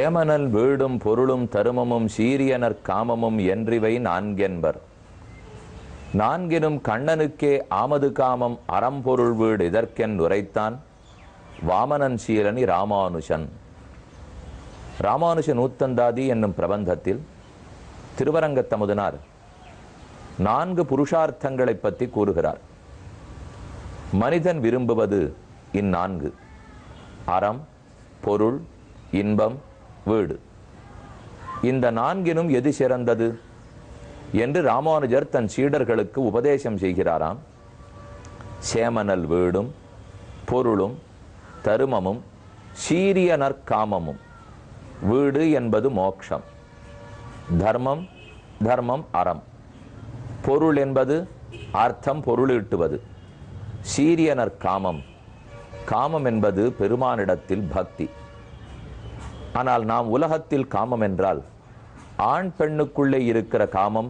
சேமனல் வீடும் பொருளும் தருமமும் சீரியனர் காமமும் என்றிவை நான்கென்பர். நான்கினும் கண்ணனுக்கே ஆமது காமம் அறம்பொருள் வீடு இதற்கென் உரைத்தான் வாமனன் சீலனி ராமானுஷன். ராமானுஷ நூத்தந்தாதி என்னும் பிரபந்தத்தில் திருவரங்கத்தமுதனார் 4 புருஷார்த்தங்களை பற்றி கூறுகிறார். மனிதன் விரும்புவது இந்நான்கு: அறம், பொருள், இன்பம், வீடு. இந்த நான்கினும் எது சிறந்தது என்று ராமானுஜர் தன் சீடர்களுக்கு உபதேசம் செய்கிறாராம். சேமனல் வீடும் பொருளும் தருமமும் சீரிய நற்காமமும். வீடு என்பது மோட்சம், தர்மம் தர்மம் அறம், பொருள் என்பது அர்த்தம் பொருளீட்டுவது, சீரிய நற்காமம் காமம் என்பது பெருமானிடத்தில் பக்தி. ஆனால் நாம் உலகத்தில் காமம் என்றால் ஆண் பெண்ணுக்குள்ளே இருக்கிற காமம்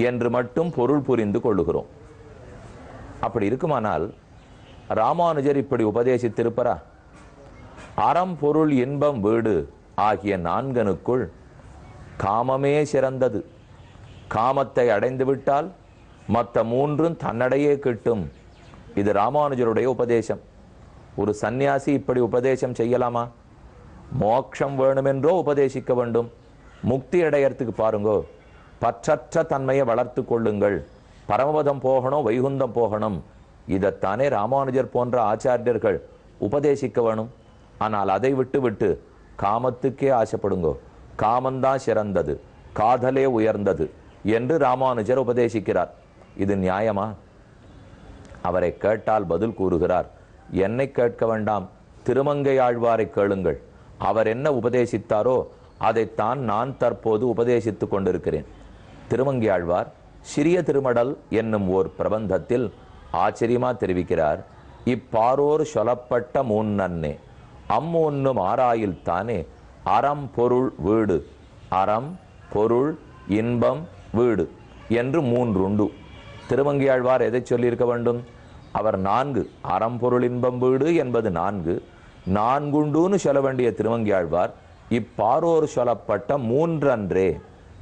என்று மட்டும் பொருள் புரிந்து கொள்ளுகிறோம். அப்படி இருக்குமானால் ராமானுஜர் இப்படி உபதேசித்திருப்பரா? அறம், பொருள், இன்பம், வீடு ஆகிய நான்கனுக்குள் காமமே சிறந்தது. காமத்தை அடைந்து விட்டால் மற்ற மூன்றும் தன்னடையே கிட்டும். இது ராமானுஜருடைய உபதேசம். ஒரு சந்நியாசி இப்படி உபதேசம் செய்யலாமா? மோட்சம் வேணுமென்றோ உபதேசிக்க வேண்டும். முக்தி அடையறதுக்கு பாருங்கோ, பற்றற்ற தன்மையை வளர்த்து கொள்ளுங்கள், பரமபதம் போகணும், வைகுந்தம் போகணும். இதைத்தானே ராமானுஜர் போன்ற ஆச்சாரியர்கள் உபதேசிக்க வேணும். ஆனால் அதை விட்டு விட்டு காமத்துக்கே ஆசைப்படுங்கோ, காமந்தான் சிறந்தது, காதலே உயர்ந்தது என்று ராமானுஜர் உபதேசிக்கிறார். இது நியாயமா? அவரை கேட்டால் பதில் கூறுகிறார், என்னை கேட்க வேண்டாம், திருமங்கை ஆழ்வாரை கேளுங்கள். அவர் என்ன உபதேசித்தாரோ அதைத்தான் நான் தற்போது உபதேசித்துக் கொண்டிருக்கிறேன். திருமங்கை ஆழ்வார் சிறிய திருமடல் என்னும் ஓர் பிரபந்தத்தில் ஆச்சரியமா தெரிவிக்கிறார். இப்பாரோர் சொல்லப்பட்ட மூன்னே அம்மூன்னும் ஆராயில் தானே அறம், பொருள், வீடு. அறம், பொருள், இன்பம், வீடு என்று 3 உண்டு. திருமங்கை ஆழ்வார் எதை சொல்லியிருக்க வேண்டும்? அவர் 4 அறம், பொருள், இன்பம், வீடு என்பது 4 4 சொல்ல வேண்டிய திருமங்கை ஆழ்வார் இப்பாரோர் சொல்லப்பட்ட 3 அன்றே.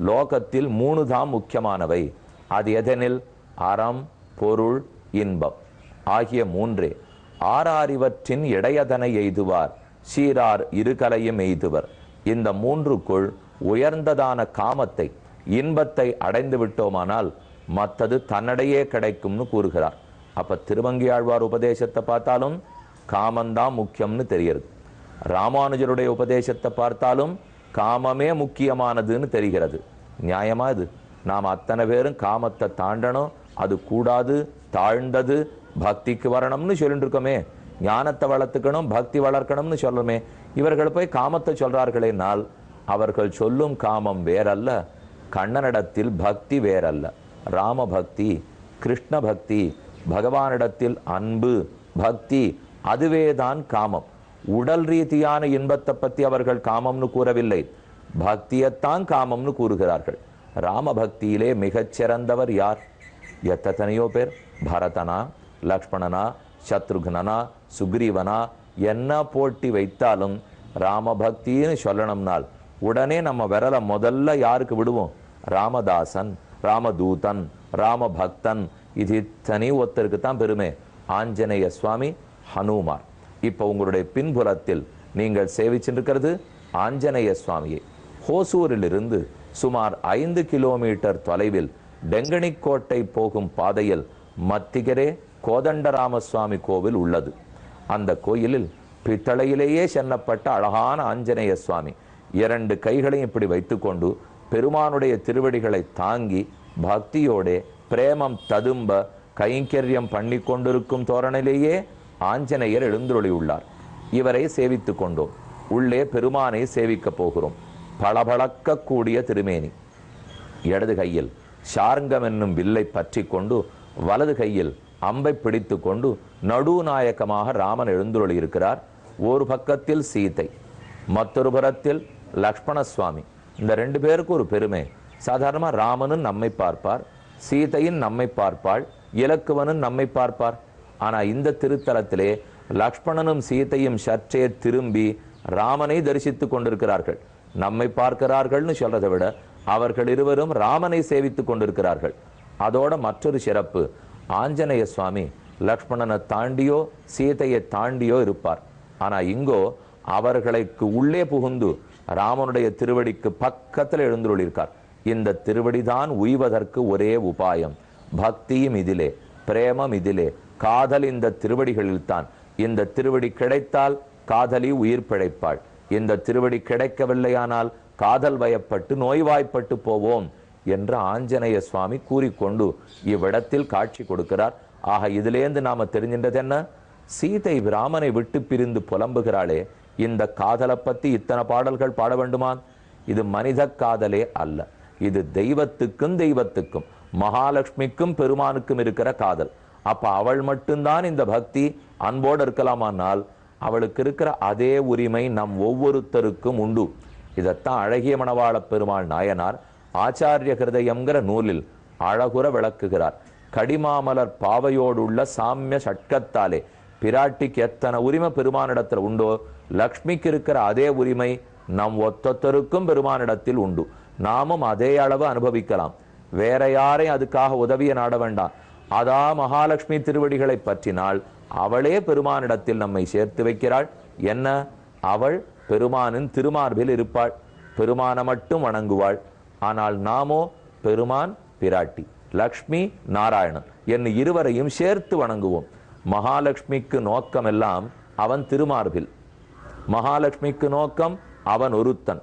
லோகத்தில் 3 தான் முக்கியமானவை. அது எதெனில்? அறம், பொருள், இன்பம் ஆகிய 3. ஆறாரிவற்றின் இடையதனை எய்துவார் சீரார் இருகலையும் எய்துவர். இந்த 3க்குள் உயர்ந்ததான காமத்தை, இன்பத்தை அடைந்து விட்டோமானால் மற்றது தன்னடையே கிடைக்கும்னு கூறுகிறார். அப்ப திருமங்கை ஆழ்வார் உபதேசத்தை பார்த்தாலும் காமந்தான் முக்கியம்னு தெரிகிறது. ராமானுஜருடைய உபதேசத்தை பார்த்தாலும் காமமே முக்கியமானதுன்னு தெரிகிறது. நியாயமா இது? நாம் அத்தனை பேரும் காமத்தை தாண்டணும், அது கூடாது, தாழ்ந்தது, பக்திக்கு வரணும்னு சொல்லிட்டு இருக்கோமே. ஞானத்தை வளர்த்துக்கணும், பக்தி வளர்க்கணும்னு சொல்லுமே. இவர்கள் போய் காமத்தை சொல்றார்களேனால் அவர்கள் சொல்லும் காமம் வேறல்ல, கண்ணனிடத்தில் பக்தி வேறல்ல. ராம பக்தி, கிருஷ்ண பக்தி, பகவானிடத்தில் அன்பு, பக்தி, அதுவேதான் காமம். உடல் ரீதியான இன்பத்தை பற்றி அவர்கள் காமம்னு கூறவில்லை, பக்தியத்தான் காமம்னு கூறுகிறார்கள். ராம பக்தியிலே மிகச்சிறந்தவர் யார்? எத்தனையோ பேர், பரதனா, லக்ஷ்மணனா, சத்ருக்னனா, சுக்ரீவனா என்ன போட்டி வைத்தாலும் ராம பக்தின்னு சொல்லணும்னால் உடனே நம்ம விரலை முதல்ல யாருக்கு விடுவோம்? ராமதாசன், ராமதூதன், ராமபக்தன். இது இத்தனை ஒருத்தருக்கு தான் பெருமை. ஆஞ்சநேய சுவாமி, ஹனுமார். இப்போ உங்களுடைய பின்புலத்தில் நீங்கள் சேவிச்சிருக்கிறது ஆஞ்சநேய சுவாமியை. ஹோசூரிலிருந்து சுமார் 5 கிலோமீட்டர் தொலைவில் டெங்கனிக்கோட்டை போகும் பாதையில் மத்திகரே கோதண்டராமசுவாமி கோவில் உள்ளது. அந்த கோயிலில் பித்தளையிலேயே சென்னப்பட்ட அழகான ஆஞ்சநேய சுவாமி 2 கைகளையும் இப்படி வைத்துக்கொண்டு பெருமானுடைய திருவடிகளை தாங்கி பக்தியோட பிரேமம் ததும்ப கைங்கரியம் பண்ணி கொண்டிருக்கும் தோரணிலேயே ஆஞ்சநேயர் எழுந்துருளி உள்ளார். இவரை சேவித்து கொண்டோம். உள்ளே பெருமானை சேவிக்க போகிறோம். பளபளக்கக்கூடிய திருமேனி. இடது கையில் சார்ங்கம் என்னும் வில்லை பற்றி கொண்டு வலது கையில் அம்பை பிடித்து கொண்டு நடுநாயக்கமாக ராமன் எழுந்துருளி இருக்கிறார். ஒரு பக்கத்தில் சீதை, மற்றொரு புறத்தில் லக்ஷ்மண சுவாமி. இந்த 2 பேருக்கு ஒரு பெருமை. சாதாரணமா ராமனும் நம்மை பார்ப்பார், சீதையின் நம்மை பார்ப்பாள், இலக்குவனும் நம்மை பார்ப்பார். ஆனா இந்த திருத்தலத்திலே லக்ஷ்மணனும் சீதையும் சற்றே திரும்பி ராமனை தரிசித்துக் கொண்டிருக்கிறார்கள். நம்மை பார்க்கிறார்கள்னு சொல்றதை விட அவர்கள் இருவரும் ராமனை சேவித்துக் கொண்டிருக்கிறார்கள். அதோட மற்றொரு சிறப்பு, ஆஞ்சநேய சுவாமி லக்ஷ்மணனை தாண்டியோ சீதையை தாண்டியோ இருப்பார். ஆனா இங்கோ அவர்களுக்கு உள்ளே புகுந்து ராமனுடைய திருவடிக்கு பக்கத்தில் எழுந்துள்ளிருக்கார். இந்த திருவடிதான் உய்வதற்கு ஒரே உபாயம். பக்தியும் இதிலே, பிரேமம் இதிலே, காதல் இந்த திருவடிகளில் தான். இந்த திருவடி கிடைத்தால் காதலி உயிர் பிழைப்பாள். இந்த திருவடி கிடைக்கவில்லையானால் காதல் வயப்பட்டு நோய்வாய்ப்பட்டு போவோம் என்று ஆஞ்சநேய சுவாமி கூறிக்கொண்டு இவ்விடத்தில் காட்சி கொடுக்கிறார். ஆக இதிலேந்து நாம தெரிஞ்சின்றது என்ன? சீதை ராமனை விட்டு பிரிந்து புலம்புகிறாளே, இந்த காதலை பத்தி இத்தனை பாடல்கள் பாட வேண்டுமா? இது மனித காதலே அல்ல, இது தெய்வத்துக்கும் மகாலட்சுமிக்கும் பெருமானுக்கும் இருக்கிற காதல். அப்ப அவள் மட்டும்தான் இந்த பக்தி அன்போடு இருக்கலாமானால் அவளுக்கு இருக்கிற அதே உரிமை நம் ஒவ்வொருத்தருக்கும் உண்டு. இதைத்தான் அழகிய மணவாள பெருமாள் நாயனார் ஆச்சாரிய ஹிருதயம்ங்கிற நூலில் அழகுற விளக்குகிறார். கடிமாமலர் பாவையோடுள்ள சாமிய சட்கத்தாலே பிராட்டிக்கு எத்தனை உரிமை பெருமானிடத்தில் உண்டோ, லக்ஷ்மிக்கு இருக்கிற அதே உரிமை நம் ஒத்தொத்தருக்கும் பெருமானிடத்தில் உண்டு. நாமும் அதே அளவு அனுபவிக்கலாம். வேற யாரையும் அதுக்காக உதவிய நாட வேண்டாம். அதா மகாலட்சுமி திருவடிகளை பற்றினால் அவளே பெருமானிடத்தில் நம்மை சேர்த்து வைக்கிறாள். என்ன? அவள் பெருமானின் திருமார்பில் இருப்பாள், பெருமான மட்டும் வணங்குவாள். ஆனால் நாமோ பெருமான் பிராட்டி, லக்ஷ்மி நாராயணன் என்னும் இருவரையும் சேர்த்து வணங்குவோம். மகாலட்சுமிக்கு நோக்கம் எல்லாம் அவன் திருமார்பில், மகாலட்சுமிக்கு நோக்கம் அவன் ஒருத்தன்.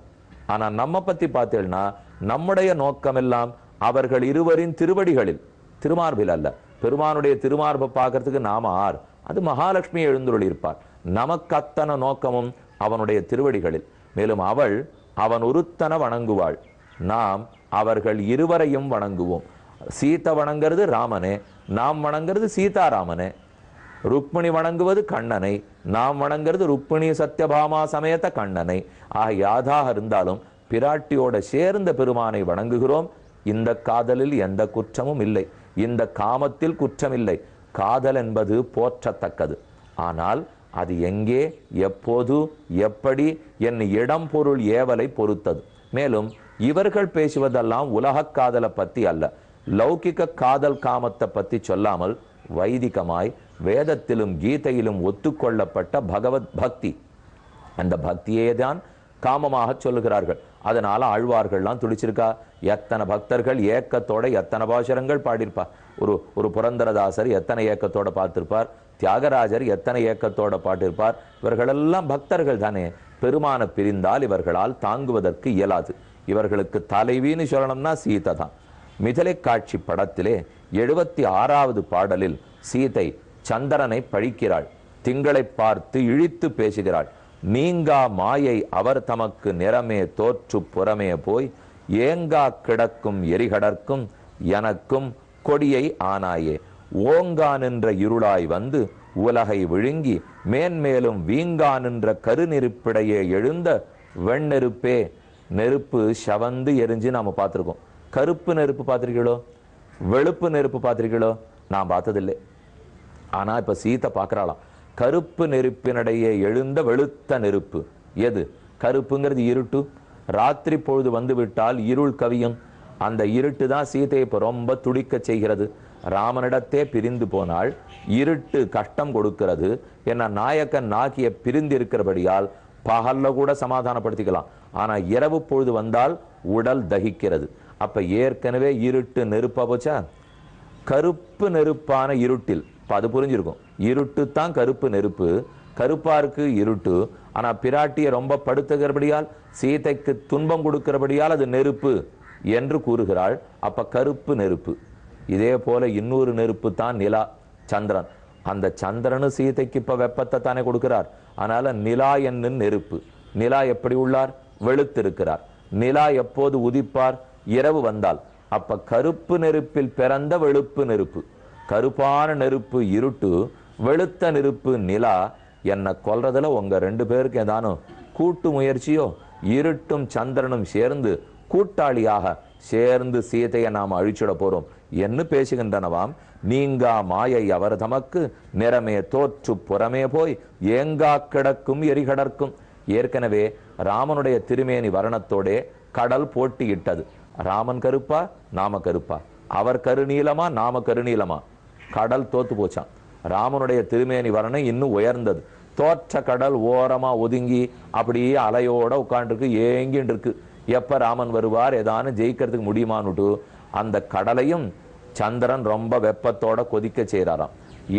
ஆனா நம்ம பத்தி பார்த்தேன்னா நம்முடைய நோக்கம் எல்லாம் அவர்கள் இருவரின் திருவடிகளில், திருமார்பில் அல்ல. பெருமானுடைய திருமார்பை பார்க்கறதுக்கு நாம ஆர், அது மகாலட்சுமி எழுந்துள்ளிருப்பார். நமக்கு அத்தனை நோக்கமும் அவனுடைய திருவடிகளில். மேலும் அவள் அவன் ஒருத்தனை வணங்குவாள், நாம் அவர்கள் இருவரையும் வணங்குவோம். சீதை வணங்கிறது ராமனே, நாம் வணங்கிறது சீதாராமனே. ருக்மிணி வணங்குவது கண்ணனை, நாம் வணங்கிறது ருக்மிணி சத்யபாமா சமேத கண்ணனை. ஆக யாதாக இருந்தாலும் பிராட்டியோட சேர்ந்த பெருமானை வணங்குகிறோம். இந்த காதலில் எந்த குற்றமும் இல்லை, இந்த காமத்தில் குற்றம் இல்லை. காதல் என்பது போற்றத்தக்கது. ஆனால் அது எங்கே, எப்போது, எப்படி என்னும் இடம் பொருள் ஏவலை பொறுத்தது. மேலும் இவர்கள் பேசுவதெல்லாம் உலக காதலை பத்தி அல்ல, லௌகிக காதல் காமத்தை பத்தி சொல்லாமல் வைதிகமாய் வேதத்திலும் கீதையிலும் ஒத்துக்கொள்ளப்பட்ட பகவத் பக்தி, அந்த பக்தியே தான் காமமாக சொல்லுகிறார்கள். அதனால ஆழ்வார்கள்லாம் துடிச்சிருக்கா. எத்தனை பக்தர்கள் ஏக்கத்தோட எத்தனை பாசுரங்கள் பாடியிருப்பார். ஒரு புரந்தரதாசர் எத்தனை ஏக்கத்தோட பார்த்திருப்பார், தியாகராஜர் எத்தனை ஏக்கத்தோட பாட்டிருப்பார். இவர்களெல்லாம் பக்தர்கள் தானே. பெருமான பிரிந்தால் இவர்களால் தாங்குவதற்கு இயலாது. இவர்களுக்கு தலைவின்னு சொல்லணும்னா சீதை தான். மிதலை காட்சி படத்திலே 76வது பாடலில் சீதை சந்திரனை பழிக்கிறாள், திங்களை பார்த்து இழித்து பேசுகிறாள். நீங்கா மாயை அவர் தமக்கு நிறமே தோற்று புறமே போய் ஏங்கா கிடக்கும் எரிகடற்கும் எனக்கும் கொடியை ஆனாயே, ஓங்கா நின்ற இருளாய் வந்து உலகை விழுங்கி மேன்மேலும் வீங்கா நின்ற கருநெருப்பிடையே எழுந்த வெண்ணெருப்பே. நெருப்பு சவந்து எரிஞ்சு நாம பார்த்திருக்கோம். கருப்பு நெருப்பு பார்த்திருக்கீங்களோ, வெளுப்பு நெருப்பு பார்த்திருக்கீங்களோ? நான் பார்த்ததில்லை. ஆனா இப்ப சீதை பார்க்கறாளாம், கருப்பு நெருப்பினிடையே எழுந்த வெளுத்த நெருப்பு. எது? கருப்புங்கிறது இருட்டு. ராத்திரி பொழுது வந்து விட்டால் இருள் கவியும். அந்த இருட்டு தான் சீதையை இப்ப ரொம்ப துடிக்க செய்கிறது. ராமனிடத்தே பிரிந்து போனால் இருட்டு கஷ்டம் கொடுக்கிறது. என்ன, நாயக்கன் நாகிய பிரிந்து இருக்கிறபடியால் பகல்ல கூட சமாதானப்படுத்திக்கலாம். ஆனா இரவு பொழுது வந்தால் உடல் தகிக்கிறது. அப்ப ஏற்கனவே இருட்டு நெருப்பா போச்சா. கருப்பு நெருப்பான இருட்டில் அது புரிஞ்சிருக்கும். இருட்டு தான் கருப்பு நெருப்பு, கருப்பா இருக்கு இருட்டு. ஆனா பிராட்டியை ரொம்ப படுத்துகிறபடியால், சீதைக்கு துன்பம் கொடுக்கிறபடியால் அது நெருப்பு என்று கூறுகிறாள். அப்ப கருப்பு நெருப்பு. இதே போல இன்னொரு நெருப்பு தான் நிலா, சந்திரன். அந்த சந்திரனு சீதைக்கு இப்ப வெப்பத்தை தானே கொடுக்கிறார். அதனால நிலா என்னும் நெருப்பு. நிலா எப்படி உள்ளார்? வெளுத்திருக்கிறார். நிலா எப்போது உதிப்பார்? இரவு வந்தால். அப்ப கருப்பு நெருப்பில் பிறந்த வெளுப்பு நெருப்பு. கருப்பான நெருப்பு இருட்டு, வெளுத்த நெருப்பு நிலா. என்ன கொல்றதுல உங்க ரெண்டு பேருக்கு ஏதானும் கூட்டு முயற்சியோ? இருட்டும் சந்திரனும் சேர்ந்து கூட்டாளியாக சேர்ந்து சீதையை நாம் அழிச்சிட போறோம் என்று பேசுகின்றனவாம். நீங்கா மாயை அவர் தமக்கு நிறமே தோற்று புறமே போய் ஏங்கா கிடக்கும் எரிகடற்கும். ஏற்கனவே ராமனுடைய திருமேனி வர்ணத்தோடே கடல் போட்டியிட்டது. ராமன் கருப்பா நாம கருப்பா, அவர் கருநீலமா நாம கருநீலமா, கடல் தோத்து போச்சான். ராமனுடைய திருமேனி வர்ணம் இன்னும் உயர்ந்தது. தோற்ற கடல் ஓரமா ஒதுங்கி அப்படியே அலையோட உட்காந்துருக்கு, ஏங்கின்னு இருக்கு. எப்ப ராமன் வருவார், ஏதானு ஜெயிக்கிறதுக்கு முடியுமான்னுட்டு அந்த கடலையும் சந்திரன் ரொம்ப வெப்பத்தோட கொதிக்க செய்கிறாராம்.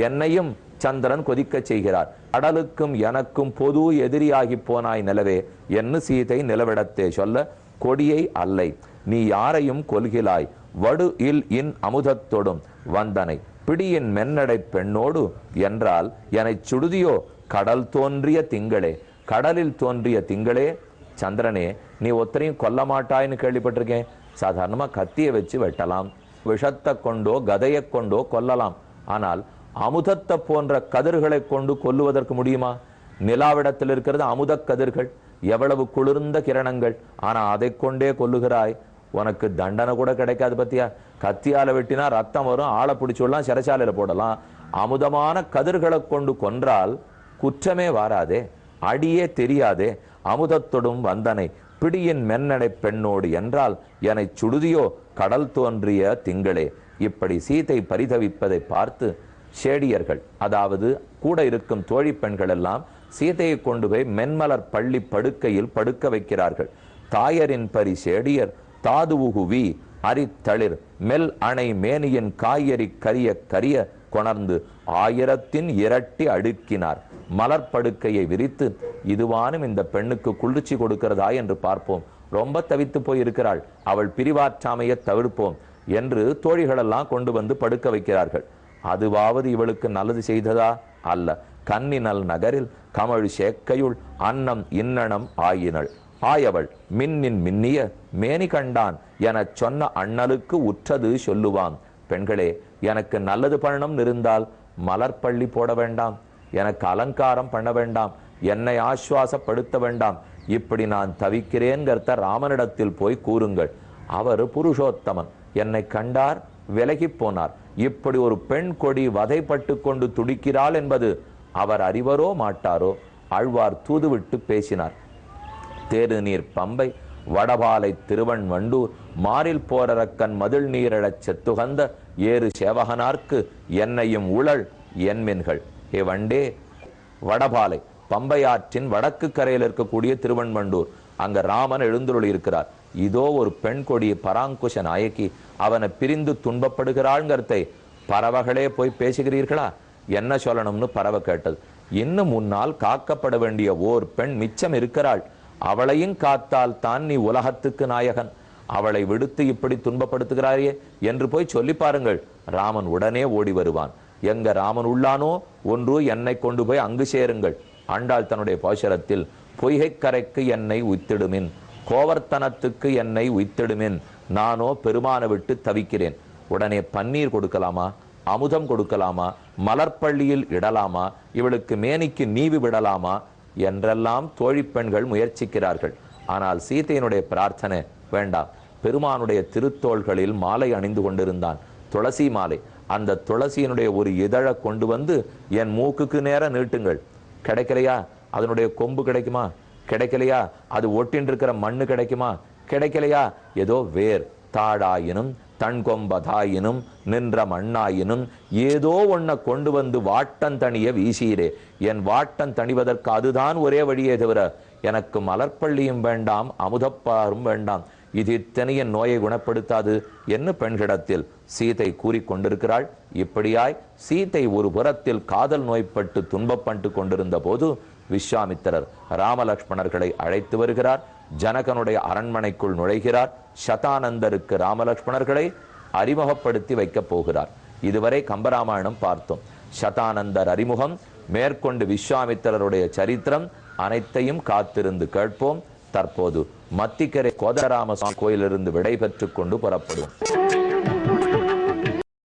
என்னையும் சந்திரன் கொதிக்க செய்கிறார். கடலுக்கும் எனக்கும் பொது எதிரியாகி போனாய் நிலவே என்ன சீதை நிலவிடத்தே சொல்ல, கொடியை அல்லை நீ யாரையும் கொல்கிலாய் வடு இல் இன் அமுதத்தொடும் வந்தனை பிடியின் மென்னடை பெண்ணோடு என்றால் எனச் சுடுதியோ கடல் தோன்றிய திங்களே, கடலில் தோன்றிய திங்களே. சந்திரனே, நீ ஒத்தரையும் கொல்ல மாட்டாய்ன்னு கேள்விப்பட்டிருக்கேன். சாதாரணமா கத்தியை வச்சு வெட்டலாம், விஷத்தை கொண்டோ கதையை கொண்டோ கொல்லலாம். ஆனால் அமுதத்தை போன்ற கதிர்களை கொண்டு கொல்லுவதற்கு முடியுமா? நிலாவிடத்தில் இருக்கிறது அமுத கதிர்கள், எவ்வளவு குளிர்ந்த கிரணங்கள். ஆனா அதை கொண்டே கொல்லுகிறாய், உனக்கு தண்டனை கூட கிடைக்காது. பத்தியா, கத்தியால வெட்டினா ரத்தம் வரும், ஆளை பிடிச்சுடலாம், சிறைச்சாலையில போடலாம். அமுதமான கதிர்களை கொண்டு கொன்றால் குற்றமே வாராதே, அடியே தெரியாதே. அமுதத்தொடும் வந்தனை பிடியின் மென்னடை பெண்ணோடு என்றால் என்னை சுடுதியோ கடல் தோன்றிய திங்களே. இப்படி சீதை பரிதவிப்பதை பார்த்து சேடியர்கள், அதாவது கூட இருக்கும் தோழி பெண்கள் எல்லாம் சீதையை கொண்டு போய் மென்மலர் பள்ளி படுக்கையில் படுக்க வைக்கிறார்கள். தாயரின் பரி சேடியர் தாதுவுகுவி அரித்தளிர் மெல் அணை மேனியின் காய்கறி கரிய கரிய கொணர்ந்து 1000 இரட்டி அடுக்கினார். மலர்படுக்கையை விரித்து, இதுவானும் இந்த பெண்ணுக்கு குளிர்ச்சி கொடுக்கிறதா என்று பார்ப்போம், ரொம்ப தவித்து போய் இருக்கிறாள், அவள் பிரிவாற்றாமையை தவிர்ப்போம் என்று தோழிகளெல்லாம் கொண்டு வந்து படுக்க வைக்கிறார்கள். அதுவாவது இவளுக்கு நல்லது செய்ததா? அல்ல. கன்னினல் நகரில் கமழ் சேக்கையுள் அன்னம் இன்னணம் ஆயினள் ஆயவள் மின்னின் மின்னிய மேனி கண்டான் எனச் சொன்ன அண்ணலுக்கு உற்றது சொல்லுவான். பெண்களே, எனக்கு நல்லது பண்ணணும் இருந்தால் மலர்பள்ளி போட வேண்டாம், எனக்கு அலங்காரம் பண்ண வேண்டாம், என்னை ஆஸ்வாசப்படுத்த வேண்டாம். இப்படி நான் தவிக்கிறேன்கிறத ராமனிடத்தில் போய் கூறுங்கள். அவர் புருஷோத்தமன், என்னை கண்டார் விலகி போனார். இப்படி ஒரு பெண் கொடி வதைப்பட்டு கொண்டு துடிக்கிறாள் என்பது அவர் அறிவரோ மாட்டாரோ? ஆழ்வார் தூதுவிட்டு பேசினார். தேரு நீர் பம்பை வடபாலை திருவன் வண்டூர் மாறில் போரக்கன் மதில் நீரழச் செத்துகந்த ஏறு சேவகனார்க்கு என்னையும் உழல் என்மென்கள். ஏ வண்டே, வடபாலை பம்பையாற்றின் வடக்கு கரையில் இருக்கக்கூடிய திருவன்வண்டூர், அங்க ராமன் எழுந்துருளி இருக்கிறார். இதோ ஒரு பெண் கொடிய பராங்குஷ நாயகி, அவனை பிரிந்து துன்பப்படுகிறாள்ங்கிறதை பறவைகளே போய் பேசுகிறீர்களா? என்ன சொல்லணும்னு பறவை கேட்டது. இன்னும் முன்னால் காக்கப்பட வேண்டிய ஓர் பெண் மிச்சம் இருக்கிறாள், அவளையும் காத்தால் தான் நீ உலகத்துக்கு நாயகன், அவளை விடுத்து இப்படி துன்பப்படுத்துகிறாயே என்று போய் சொல்லி பாருங்கள். ராமன் உடனே ஓடி வருவான். எங்க ராமன் உள்ளானோ ஒன்று என்னை கொண்டு போய் அங்கு சேருங்கள். ஆண்டாள் தன்னுடைய பாசுரத்தில் பொய்கை கரைக்கு என்னை உய்த்திடுமின், கோவர்த்தனத்துக்கு என்னை உய்த்திடுமின், நானோ பெருமான விட்டு தவிக்கிறேன். உடனே பன்னீர் கொடுக்கலாமா, அமுதம் கொடுக்கலாமா, மலர்பள்ளியில் இடலாமா, இவளுக்கு மேனிக்கு நீவி விடலாமா என்றெல்லாம் தோழி பெண்கள் முயற்சிக்கிறார்கள். ஆனால் சீதையினுடைய பிரார்த்தனை வேண்டாம். பெருமானுடைய திருத்தோள்களில் மாலை அணிந்து கொண்டிருந்தான், துளசி மாலை. அந்த துளசியினுடைய ஒரு இதழை கொண்டு வந்து என் மூக்குக்கு நேர நீட்டுங்கள். கிடைக்கலையா? அதனுடைய கொம்பு கிடைக்குமா? கிடைக்கலையா? அது ஒட்டின் இருக்கிற மண்ணு கிடைக்குமா? கிடைக்கலையா? ஏதோ வேர் தாடாயினும் தன்கொம்பதாயினும் நின்ற மண்ணாயினும் ஏதோ ஒன்ன கொண்டு வந்து வாட்டன் தணிய வீசீரே. என் வாட்டன் தணிவதற்கு அதுதான் ஒரே வழியே தவிர எனக்கு மலர்பள்ளியும் வேண்டாம், அமுதப்பாரும் வேண்டாம். இது இத்தனைய நோயை குணப்படுத்தாது என்று பெண்களிடத்தில் சீதை கூறிக்கொண்டிருக்கிறாள். இப்படியாய் சீதை ஒரு புறத்தில் காதல் நோய்பட்டு துன்பப்பட்டு கொண்டிருந்த போது விஸ்வாமித்திரர் ராமலக்ஷ்மணர்களை அழைத்து வருகிறார். ஜனகனுடைய அரண்மனைக்குள் நுழைகிறார். சதானந்தருக்கு ராமலக்ஷ்மணர்களை அறிமுகப்படுத்தி வைக்கப் போகிறார். இதுவரை கம்பராமாயணம் பார்த்தோம். சதானந்தர் அறிமுகம் மேற்கொண்டு விஸ்வாமித்திரருடைய சரித்திரம் அனைத்தையும் காத்திருந்து கேட்போம். தற்போது மத்திக்கரை கோதராம கோயிலிருந்து விடை பெற்றுக் கொண்டு புறப்படுவோம்.